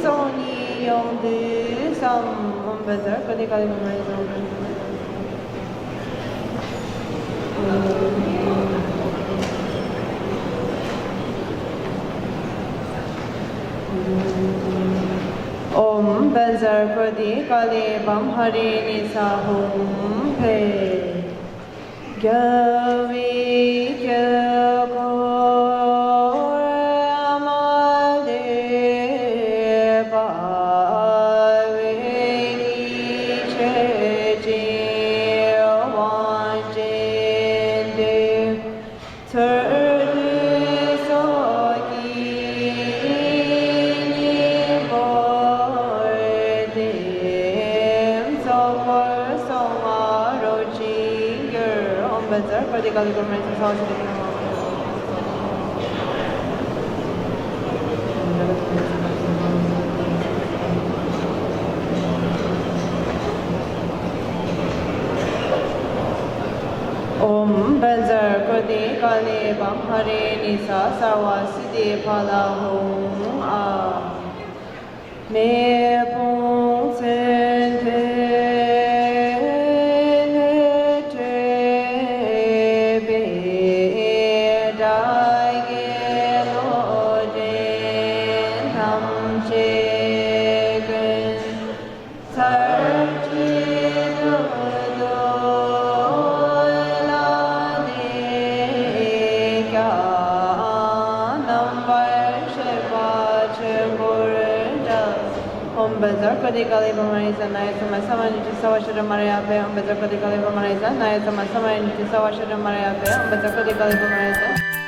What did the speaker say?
Sony Young de Sam Bazar Kali Kali Om Bazar Kali Kali Bam Hari Nisa Hum Pe Gavi Kali Kali Om Banzar Kodi Kali Bam Hari Nisa Sarwa Siddhi Phala Hum A Me Pung Sen Bazar Kali Kali Bamariza Naya Sama Sama Niti Sawa Shara Maria Pe Bazar Kali Kali Bamariza Naya Sama Sama Niti Sawa Shara Maria Pe Bazar Kali Kali Bamariza